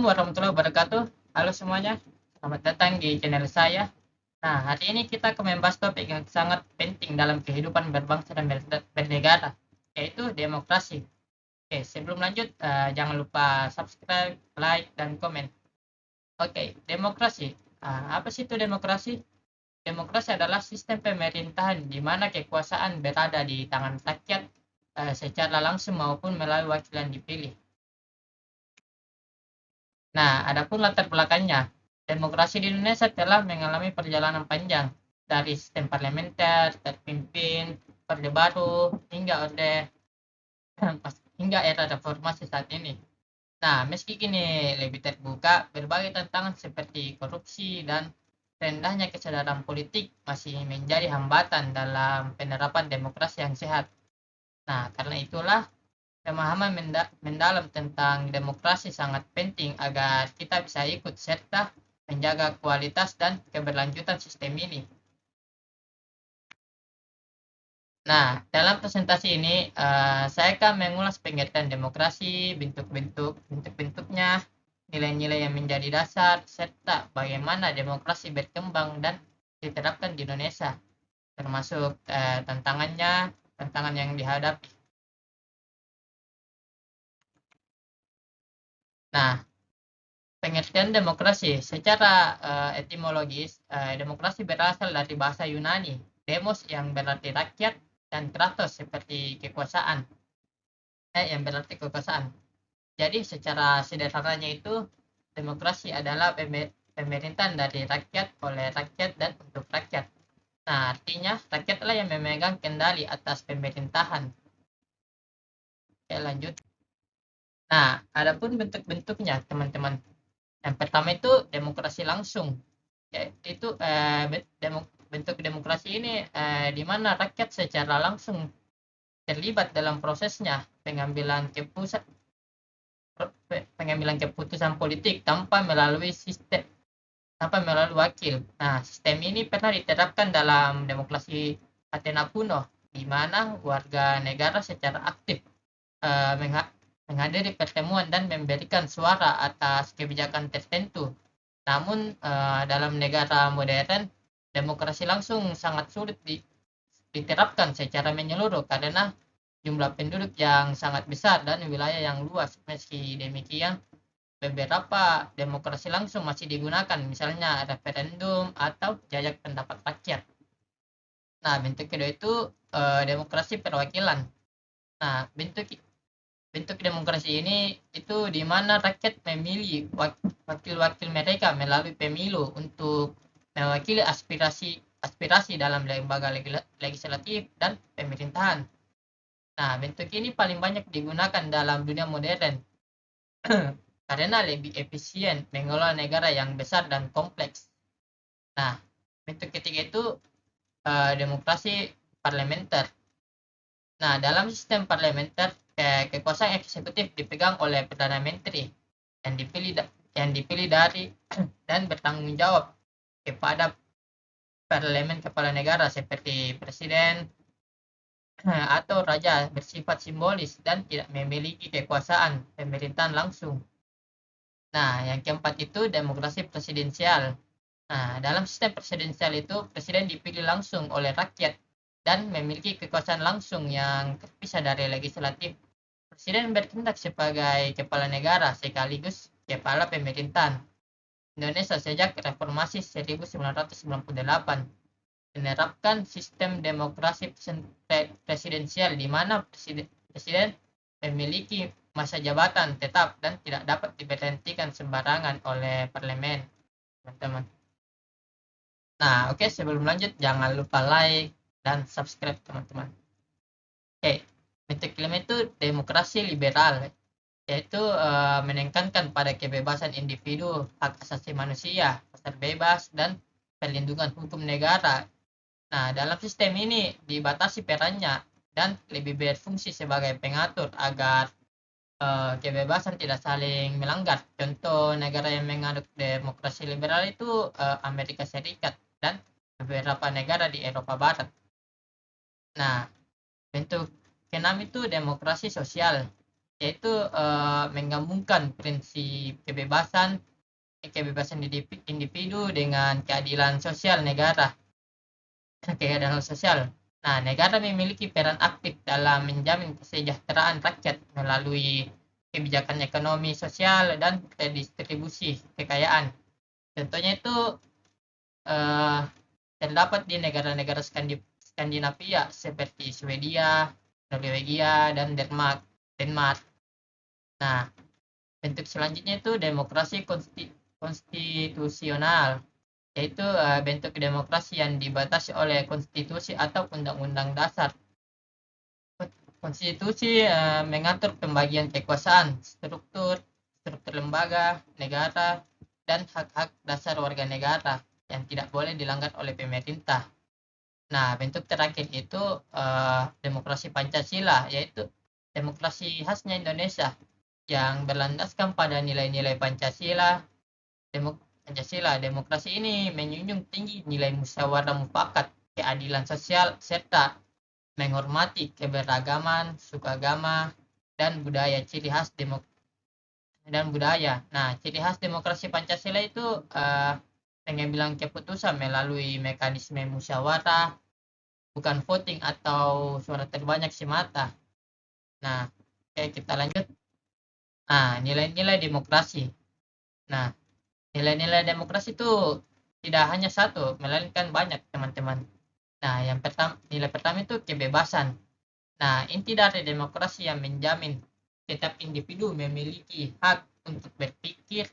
warahmatullahi wabarakatuh. Halo semuanya, selamat datang di channel saya. Nah, hari ini kita akan membahas topik yang sangat penting dalam kehidupan berbangsa dan bernegara, yaitu demokrasi. Oke, sebelum lanjut, jangan lupa subscribe, like, dan komen. Oke, demokrasi. Apa sih itu demokrasi? Demokrasi adalah sistem pemerintahan di mana kekuasaan berada di tangan rakyat secara langsung maupun melalui wakilan dipilih. Nah, adapun latar belakangnya, demokrasi di Indonesia telah mengalami perjalanan panjang dari sistem parlementer, terpimpin, orde baru, hingga hingga era reformasi saat ini. Nah, meski kini lebih terbuka, berbagai tantangan seperti korupsi dan rendahnya kesadaran politik masih menjadi hambatan dalam penerapan demokrasi yang sehat. Nah, karena itulah pemahaman mendalam tentang demokrasi sangat penting agar kita bisa ikut serta menjaga kualitas dan keberlanjutan sistem ini. Nah, dalam presentasi ini saya akan mengulas pengertian demokrasi, bentuk-bentuknya, nilai-nilai yang menjadi dasar, serta bagaimana demokrasi berkembang dan diterapkan di Indonesia, termasuk tantangan yang dihadapi. Nah, pengertian demokrasi secara etimologis, demokrasi berasal dari bahasa Yunani, demos yang berarti rakyat dan kratos seperti kekuasaan, yang berarti kekuasaan. Jadi secara sederhananya itu demokrasi adalah pemerintahan dari rakyat, oleh rakyat, dan untuk rakyat. Nah, artinya rakyatlah yang memegang kendali atas pemerintahan. Oke, lanjut. Nah, adapun bentuk-bentuknya, teman-teman. Yang pertama itu demokrasi langsung. Itu bentuk demokrasi ini di mana rakyat secara langsung terlibat dalam prosesnya pengambilan keputusan politik tanpa melalui wakil. Nah, sistem ini pernah diterapkan dalam demokrasi Athena kuno, di mana warga negara secara aktif menghadiri pertemuan dan memberikan suara atas kebijakan tertentu. Namun dalam negara modern, demokrasi langsung sangat sulit diterapkan secara menyeluruh karena jumlah penduduk yang sangat besar dan wilayah yang luas. Meski demikian, beberapa demokrasi langsung masih digunakan, misalnya referendum atau jajak pendapat rakyat. Nah, bentuk kedua itu demokrasi perwakilan. Nah, bentuk demokrasi ini itu di mana rakyat memilih wakil-wakil mereka melalui pemilu untuk mewakili aspirasi dalam lembaga legislatif dan pemerintahan. Nah, bentuk ini paling banyak digunakan dalam dunia modern karena lebih efisien mengelola negara yang besar dan kompleks. Nah, bentuk ketiga itu demokrasi parlementer. Nah, dalam sistem parlementer, kekuasaan eksekutif dipegang oleh Perdana Menteri yang dipilih dari dan bertanggung jawab kepada parlemen kepala negara seperti presiden atau raja, bersifat simbolis dan tidak memiliki kekuasaan pemerintahan langsung. Nah, yang keempat itu demokrasi presidensial. Nah, dalam sistem presidensial itu presiden dipilih langsung oleh rakyat dan memiliki kekuasaan langsung yang terpisah dari legislatif. Presiden bertindak sebagai kepala negara sekaligus kepala pemerintahan. Indonesia sejak reformasi 1998 menerapkan sistem demokrasi presidensial di mana presiden memiliki masa jabatan tetap dan tidak dapat diberhentikan sembarangan oleh parlemen, teman-teman. Nah, oke, sebelum lanjut jangan lupa like dan subscribe, teman-teman. Oke, bentuk kelima itu demokrasi liberal, yaitu menekankan pada kebebasan individu, hak asasi manusia, pasar bebas, dan perlindungan hukum negara. Nah, dalam sistem ini dibatasi perannya dan lebih berfungsi sebagai pengatur agar kebebasan tidak saling melanggar. Contoh negara yang menganut demokrasi liberal itu Amerika Serikat dan beberapa negara di Eropa Barat. Nah, bentuk keenam itu demokrasi sosial. yaitu menggabungkan prinsip kebebasan individu dengan keadilan sosial negara. Keadilan sosial. Nah, negara memiliki peran aktif dalam menjamin kesejahteraan rakyat melalui kebijakan ekonomi, sosial, dan redistribusi kekayaan. Contohnya itu eh, terdapat di negara-negara Skandinavia seperti Swedia, Norwegia, dan Denmark. Nah, bentuk selanjutnya itu demokrasi konstitusional, yaitu bentuk demokrasi yang dibatasi oleh konstitusi atau undang-undang dasar. Konstitusi mengatur pembagian kekuasaan, struktur lembaga negara, dan hak-hak dasar warga negara yang tidak boleh dilanggar oleh pemerintah. Nah, bentuk terakhir itu demokrasi Pancasila, yaitu demokrasi khasnya Indonesia yang berlandaskan pada nilai-nilai Pancasila. Demokrasi ini menjunjung tinggi nilai musyawarah mufakat, keadilan sosial, serta menghormati keberagaman, suku agama, dan budaya Nah, ciri khas demokrasi Pancasila itu pengambilan keputusan melalui mekanisme musyawarah, bukan voting atau suara terbanyak semata. Nah, oke, kita lanjut. Nah, nilai-nilai demokrasi. Nah, nilai-nilai demokrasi itu tidak hanya satu, melainkan banyak, teman-teman. Nah, nilai pertama itu kebebasan. Nah, inti dari demokrasi yang menjamin setiap individu memiliki hak untuk berpikir,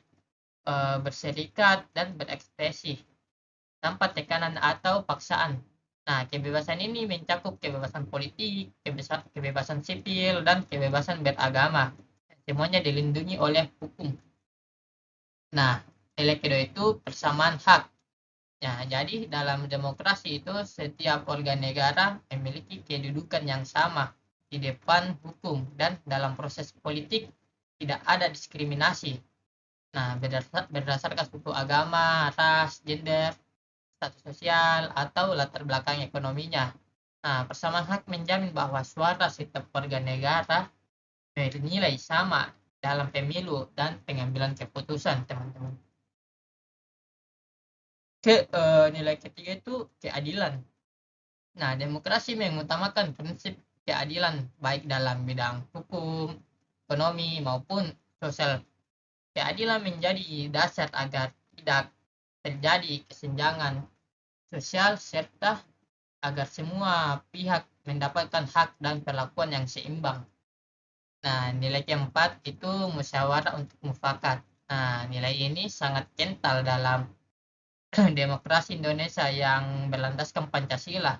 berserikat, dan berekspresi tanpa tekanan atau paksaan. Nah, kebebasan ini mencakup kebebasan politik, kebebasan sipil, dan kebebasan beragama. Semuanya dilindungi oleh hukum. Nah, nilai kedua itu persamaan hak. Ya, jadi dalam demokrasi itu setiap warga negara memiliki kedudukan yang sama di depan hukum dan dalam proses politik tidak ada diskriminasi. Nah, berdasarkan suku, agama, ras, gender, status sosial, atau latar belakang ekonominya. Nah, persamaan hak menjamin bahwa suara setiap warga negara bernilai sama dalam pemilu dan pengambilan keputusan, teman-teman. Nilai ketiga itu keadilan. Nah, demokrasi mengutamakan prinsip keadilan baik dalam bidang hukum, ekonomi, maupun sosial. Keadilan menjadi dasar agar tidak terjadi kesenjangan sosial serta agar semua pihak mendapatkan hak dan perlakuan yang seimbang. Nah, nilai keempat itu musyawarah untuk mufakat. Nah, nilai ini sangat kental dalam demokrasi Indonesia yang berlandaskan Pancasila.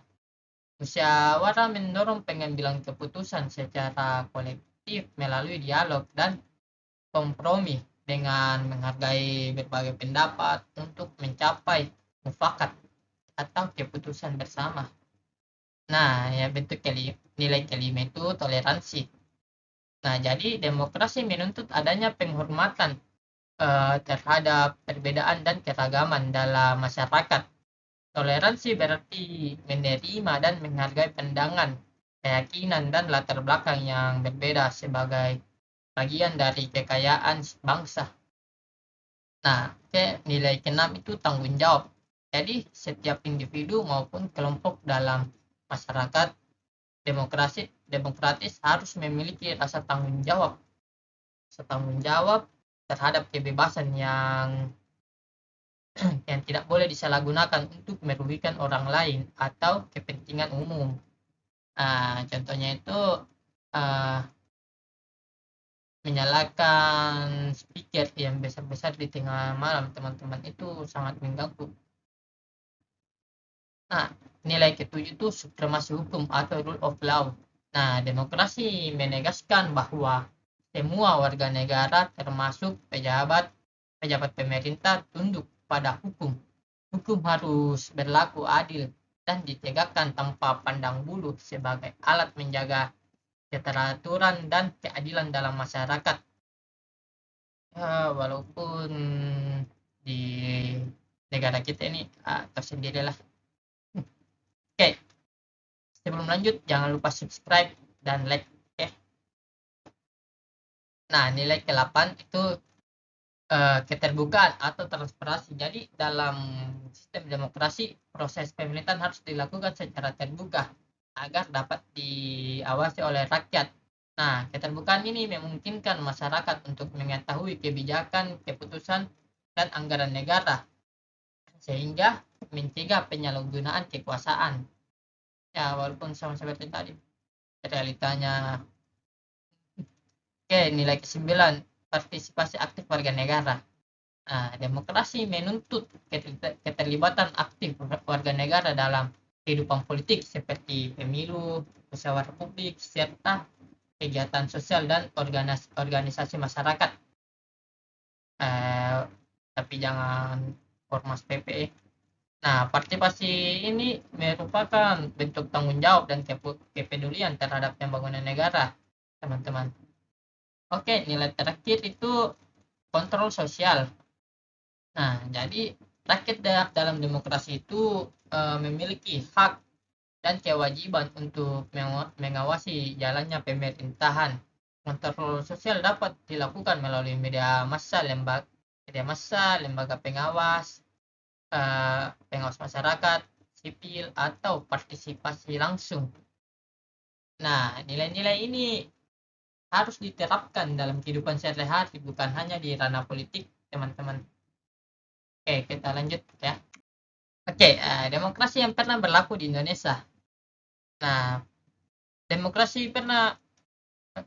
Musyawarah mendorong pengambilan keputusan secara kolektif melalui dialog dan kompromi dengan menghargai berbagai pendapat untuk mencapai mufakat atau keputusan bersama. Nah, ya bentuk nilai kelima itu toleransi. Nah, jadi demokrasi menuntut adanya penghormatan terhadap perbedaan dan keragaman dalam masyarakat. Toleransi berarti menerima dan menghargai pandangan, keyakinan, dan latar belakang yang berbeda sebagai bagian dari kekayaan bangsa. Nah, nilai keenam itu tanggung jawab. Jadi, setiap individu maupun kelompok dalam masyarakat demokratis harus memiliki rasa tanggung jawab. Terhadap kebebasan yang tidak boleh disalahgunakan untuk merugikan orang lain atau kepentingan umum. Contohnya itu menyalakan speaker yang besar-besar di tengah malam, teman-teman, itu sangat mengganggu. Nah, nilai ketujuh itu supremasi hukum atau rule of law. Nah, demokrasi menegaskan bahwa semua warga negara termasuk pejabat pemerintah tunduk pada hukum. Hukum harus berlaku adil dan ditegakkan tanpa pandang bulu sebagai alat menjaga keteraturan dan keadilan dalam masyarakat. Ya, walaupun di negara kita ini tersendirilah. Oke, sebelum lanjut jangan lupa subscribe dan like. Nah, nilai ke-8 itu keterbukaan atau transparansi. Jadi dalam sistem demokrasi proses pemerintahan harus dilakukan secara terbuka agar dapat diawasi oleh rakyat. Nah, keterbukaan ini memungkinkan masyarakat untuk mengetahui kebijakan, keputusan, dan anggaran negara sehingga mencegah penyalahgunaan kekuasaan. Ya, walaupun sama seperti tadi realitanya. Oke, nilai ke-9 partisipasi aktif warga negara. Nah, demokrasi menuntut keterlibatan aktif warga negara dalam kehidupan politik seperti pemilu, musyawarah publik, serta kegiatan sosial dan organisasi masyarakat. Eh, tapi jangan ormas PPE. Nah, partisipasi ini merupakan bentuk tanggung jawab dan kepedulian terhadap pembangunan negara, teman-teman. Oke, nilai terakhir itu kontrol sosial. Nah, jadi rakyat dalam demokrasi itu memiliki hak dan kewajiban untuk mengawasi jalannya pemerintahan. Kontrol sosial dapat dilakukan melalui media massa, lembaga pengawas, pengawas masyarakat, sipil, atau partisipasi langsung. Nah, nilai-nilai ini harus diterapkan dalam kehidupan sehari-hari, bukan hanya di ranah politik, teman-teman. Oke, kita lanjut ya. Oke, demokrasi yang pernah berlaku di Indonesia. Nah,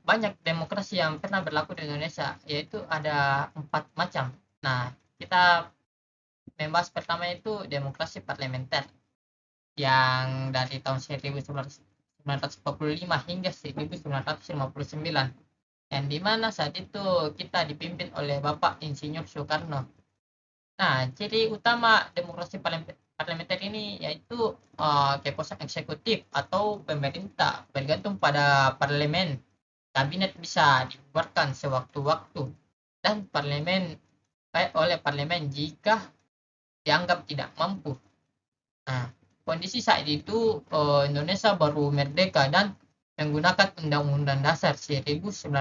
banyak demokrasi yang pernah berlaku di Indonesia, yaitu ada 4 macam. Nah, kita membahas pertama itu demokrasi parlementer yang dari tahun 1945 hingga 1959, yang dimana saat itu kita dipimpin oleh Bapak Insinyur Soekarno. Nah, ciri utama demokrasi parlementer ini yaitu kekuasaan eksekutif atau pemerintah bergantung pada parlemen. Kabinet bisa dibubarkan sewaktu-waktu dan oleh parlemen jika dianggap tidak mampu. Nah, kondisi saat itu Indonesia baru merdeka dan menggunakan Undang-Undang Dasar 1950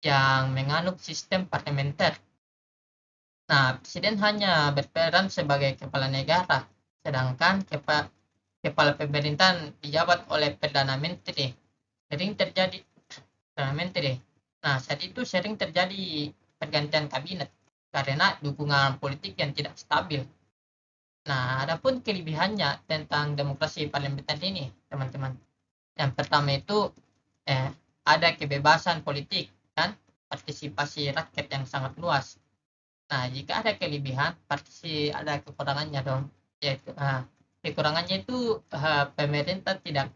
yang menganut sistem parlementer. Nah, presiden hanya berperan sebagai kepala negara, sedangkan kepala pemerintahan dijabat oleh Perdana Menteri. Sering terjadi Perdana Menteri. Nah, saat itu sering terjadi pergantian kabinet karena dukungan politik yang tidak stabil. Nah, adapun kelebihannya tentang demokrasi parlementer ini, teman-teman. Yang pertama itu ada kebebasan politik dan partisipasi rakyat yang sangat luas. Nah, jika ada kelebihan, pasti ada kekurangannya dong. Yaitu kekurangannya itu pemerintah tidak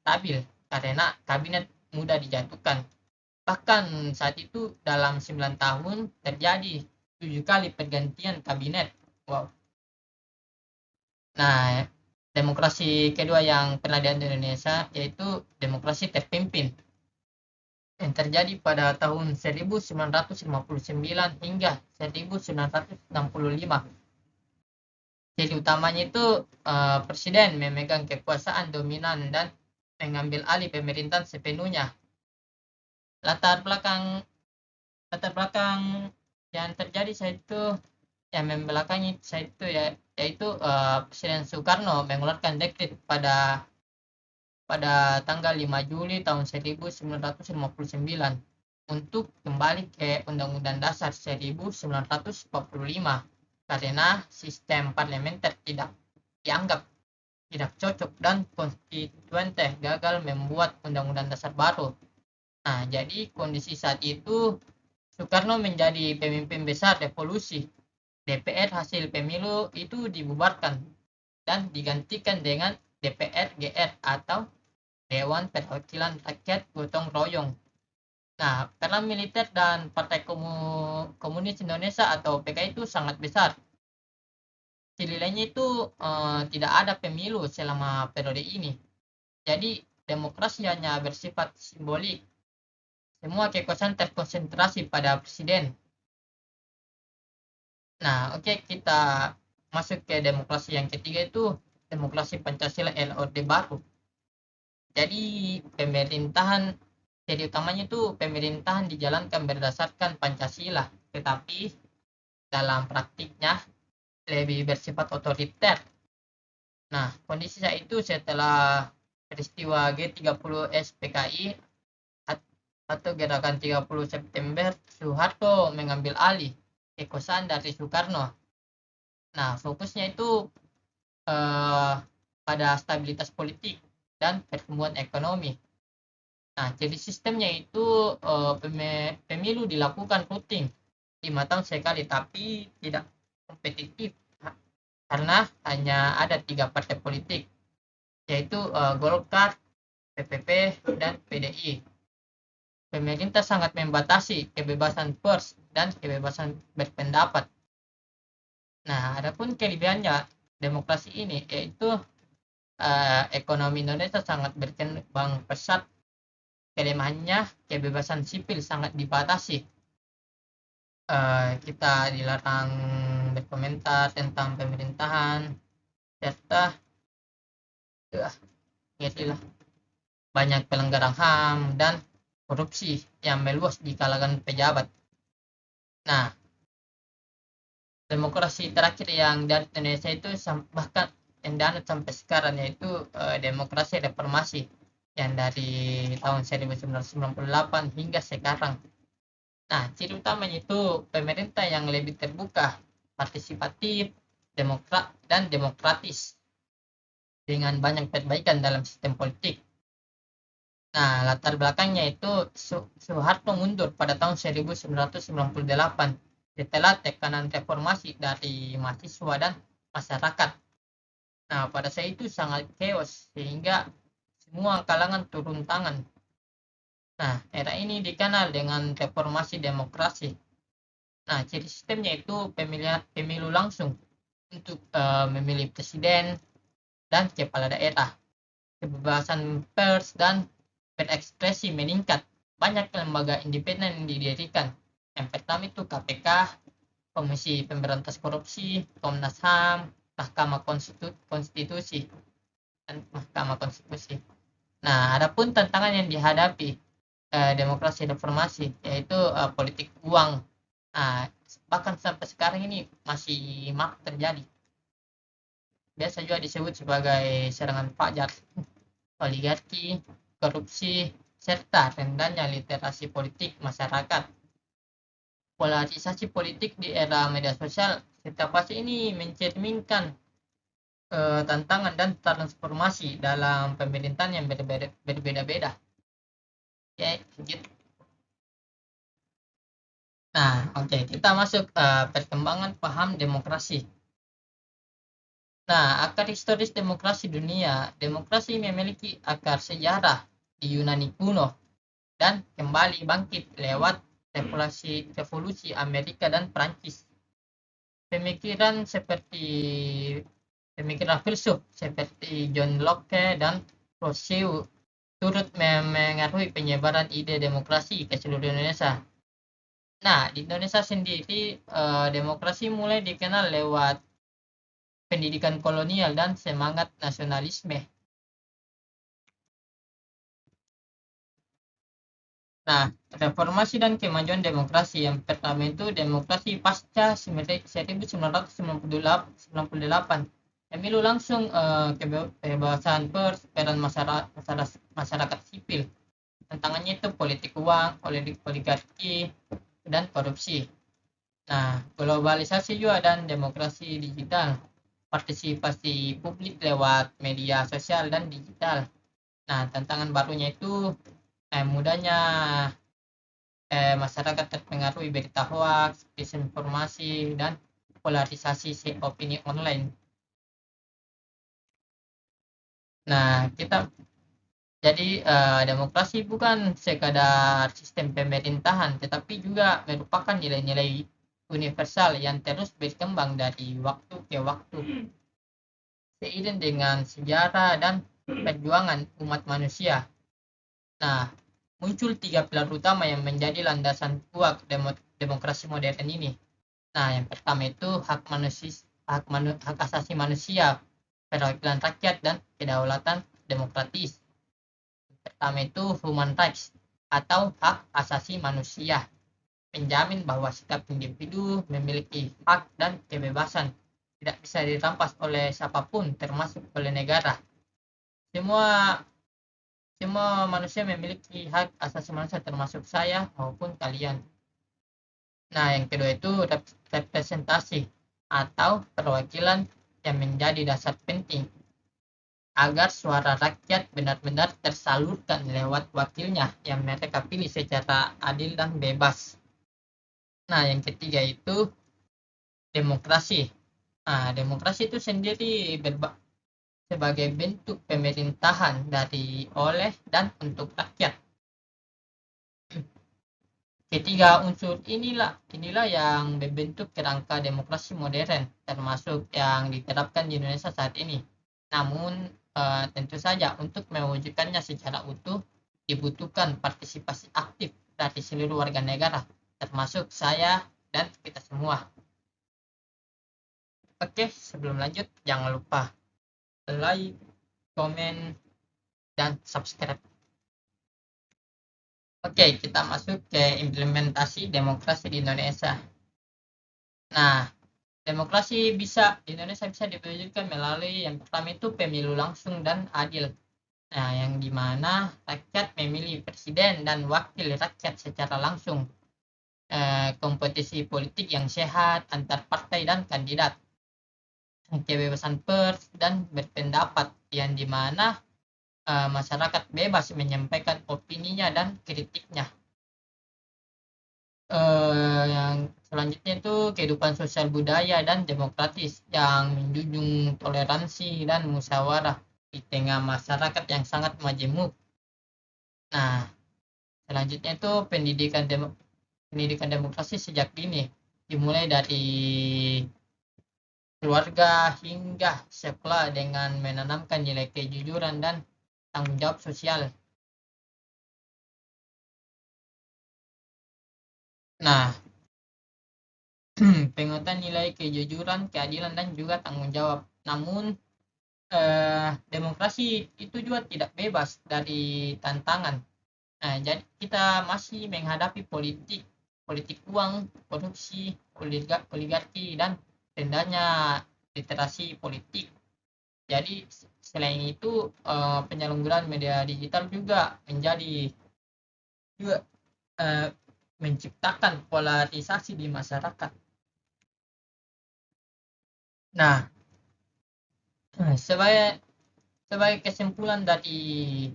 stabil karena kabinet mudah dijatuhkan. Bahkan saat itu dalam 9 tahun terjadi 7 kali pergantian kabinet. Wow. Nah, demokrasi kedua yang pernah ada di Indonesia yaitu demokrasi terpimpin yang terjadi pada tahun 1959 hingga 1965. Jadi utamanya itu presiden memegang kekuasaan dominan dan mengambil alih pemerintahan sepenuhnya. Latar belakang yang terjadi saat itu yang membelakangi saat itu yaitu Presiden Soekarno mengeluarkan dekret pada tanggal 5 Juli tahun 1959 untuk kembali ke Undang-Undang Dasar 1945 karena sistem parlementer tidak dianggap tidak cocok dan konstituente gagal membuat Undang-Undang Dasar baru. Nah, jadi kondisi saat itu Soekarno menjadi pemimpin besar revolusi. DPR hasil pemilu itu dibubarkan dan digantikan dengan DPR GR atau Dewan Perwakilan Rakyat Gotong Royong. Nah, peran militer dan Partai Komunis Indonesia atau PKI itu sangat besar. Ciri lainnya itu tidak ada pemilu selama periode ini. Jadi demokrasi hanya bersifat simbolik. Semua kekuasaan terkonsentrasi pada presiden. Nah, oke, kita masuk ke demokrasi yang ketiga itu demokrasi Pancasila LOD baru. Jadi pemerintahan Jadi utamanya itu pemerintahan dijalankan berdasarkan Pancasila, tetapi dalam praktiknya lebih bersifat otoriter. Nah, kondisi saat itu setelah peristiwa G30 SPKI atau gerakan 30 September, Soeharto mengambil alih kekuasaan dari Soekarno. Nah, fokusnya itu pada stabilitas politik dan pertumbuhan ekonomi. Nah, jadi sistemnya itu pemilu dilakukan rutin 5 tahun sekali, tapi tidak kompetitif karena hanya ada 3 partai politik, yaitu Golkar, PPP, dan PDI. Pemerintah sangat membatasi kebebasan pers dan kebebasan berpendapat. Nah, adapun kelebihannya demokrasi ini yaitu ekonomi Indonesia sangat berkembang pesat. Kelemahannya kebebasan sipil sangat dibatasi. Kita dilarang berkomentar tentang pemerintahan serta banyak pelanggaran HAM dan korupsi yang meluas di kalangan pejabat. Nah, demokrasi terakhir yang dari Indonesia itu bahkan yang dianut sampai sekarang yaitu demokrasi reformasi yang dari tahun 1998 hingga sekarang. Nah, ciri utamanya itu pemerintah yang lebih terbuka, partisipatif, demokratis dengan banyak perbaikan dalam sistem politik. Nah, latar belakangnya itu Soeharto mundur pada tahun 1998 setelah tekanan reformasi dari mahasiswa dan masyarakat. Nah, pada saat itu sangat chaos sehingga semua kalangan turun tangan. Nah, era ini dikenal dengan reformasi demokrasi. Nah, ciri sistemnya itu pemilu langsung untuk memilih presiden dan kepala daerah. Kebebasan pers dan berekspresi meningkat. Banyak lembaga independen yang didirikan. Yang pertama itu KPK, Komisi Pemberantas Korupsi, Komnas HAM, Mahkamah Konstitusi, dan Mahkamah Konstitusi. Nah, adapun tantangan yang dihadapi demokrasi reformasi yaitu politik uang. Nah, bahkan sampai sekarang ini masih terjadi. Biasa juga disebut sebagai serangan fajar, oligarki, korupsi, serta rendahnya literasi politik masyarakat. Polarisasi politik di era media sosial situasi ini mencerminkan tantangan dan transformasi dalam pemerintahan yang berbeda-beda. Ya, gitu. Nah, oke, kita masuk perkembangan paham demokrasi. Nah, akar historis demokrasi dunia. Demokrasi memiliki akar sejarah di Yunani kuno dan kembali bangkit lewat revolusi Amerika dan Prancis. Pemikiran filsuf seperti John Locke dan Rousseau turut mengaruhi penyebaran ide demokrasi ke seluruh Indonesia. Nah, di Indonesia sendiri demokrasi mulai dikenal lewat pendidikan kolonial dan semangat nasionalisme. Nah, reformasi dan kemajuan demokrasi. Yang pertama itu demokrasi pasca 1998. Pemilu langsung, kebebasan pers, peran masyarakat sipil. Tantangannya itu politik uang, oligarki, dan korupsi. Nah, globalisasi juga dan demokrasi digital. Partisipasi publik lewat media sosial dan digital. Nah, tantangan barunya itu mudahnya masyarakat terpengaruhi berita hoax, disinformasi, dan polarisasi opini online. Nah, jadi demokrasi bukan sekadar sistem pemerintahan, tetapi juga merupakan nilai-nilai universal yang terus berkembang dari waktu ke waktu, seiring dengan sejarah dan perjuangan umat manusia. Nah, muncul 3 pilar utama yang menjadi landasan kuat demokrasi modern ini. Nah, yang pertama itu hak asasi manusia, perwakilan rakyat, dan kedaulatan demokratis. Pertama itu human rights, atau hak asasi manusia, menjamin bahwa setiap individu memiliki hak dan kebebasan, tidak bisa dirampas oleh siapapun, termasuk oleh negara. Semua semua manusia memiliki hak asasi manusia, termasuk saya maupun kalian. Nah, yang kedua itu representasi atau perwakilan yang menjadi dasar penting agar suara rakyat benar-benar tersalurkan lewat wakilnya yang mereka pilih secara adil dan bebas. Nah, yang ketiga itu demokrasi. Nah, demokrasi itu sendiri sebagai bentuk pemerintahan dari, oleh, dan untuk rakyat. Ketiga unsur inilah yang membentuk kerangka demokrasi modern, termasuk yang diterapkan di Indonesia saat ini. Namun tentu saja untuk mewujudkannya secara utuh dibutuhkan partisipasi aktif dari seluruh warga negara, termasuk saya dan kita semua. Oke, sebelum lanjut jangan lupa like, komen, dan subscribe. Oke, kita masuk ke implementasi demokrasi di Indonesia. Nah, demokrasi di Indonesia bisa diwujudkan melalui yang pertama itu pemilu langsung dan adil. Nah, yang dimana rakyat memilih presiden dan wakil rakyat secara langsung. Kompetisi politik yang sehat antar partai dan kandidat. Kebebasan pers dan berpendapat, yang dimana masyarakat bebas menyampaikan opininya dan kritiknya. Yang selanjutnya itu kehidupan sosial budaya dan demokratis yang menjunjung toleransi dan musyawarah di tengah masyarakat yang sangat majemuk. Nah, selanjutnya itu pendidikan demokrasi sejak dini, dimulai dari keluarga hingga sekolah dengan menanamkan nilai kejujuran dan tanggung jawab sosial. Nah, penguatan nilai kejujuran, keadilan, dan juga tanggung jawab. Namun, demokrasi itu juga tidak bebas dari tantangan. Nah, jadi kita masih menghadapi politik uang, korupsi, oligarki, dan rendahnya literasi politik. Jadi selain itu penyalahgunaan media digital juga menciptakan polarisasi di masyarakat. Nah, sebagai kesimpulan dari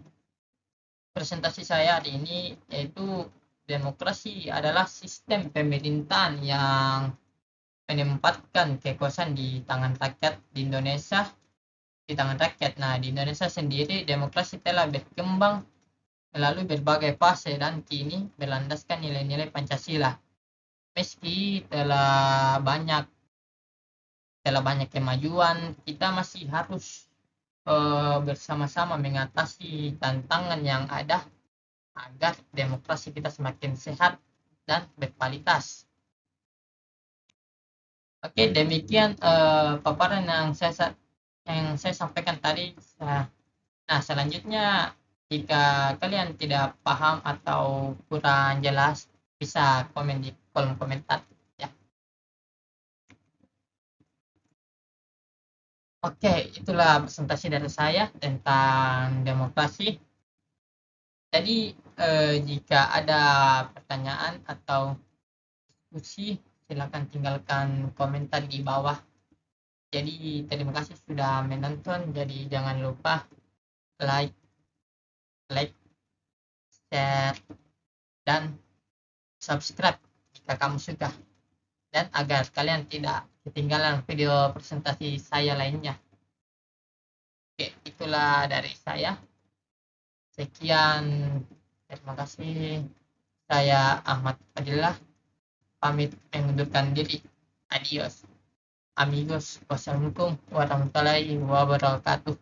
presentasi saya hari ini, yaitu demokrasi adalah sistem pemerintahan yang menempatkan kekuasaan di tangan rakyat di Indonesia, di tangan rakyat. Nah, di Indonesia sendiri demokrasi telah berkembang melalui berbagai fase dan kini berlandaskan nilai-nilai Pancasila. Meski telah banyak kemajuan, kita masih harus bersama-sama mengatasi tantangan yang ada agar demokrasi kita semakin sehat dan berkualitas. Oke, demikian paparan yang saya sampaikan tadi. Nah, selanjutnya jika kalian tidak paham atau kurang jelas, bisa komen di kolom komentar ya. Oke, itulah presentasi dari saya tentang demokrasi. Jadi jika ada pertanyaan atau diskusi, silakan tinggalkan komentar di bawah. Jadi terima kasih sudah menonton. Jadi jangan lupa like, share, dan subscribe jika kamu suka. Dan agar kalian tidak ketinggalan video presentasi saya lainnya. Oke, itulah dari saya. Sekian, terima kasih. Saya Ahmad Fadillah, pamit mengundurkan diri. Adios, amigos. Wassalamualaikum warahmatullahi wabarakatuh.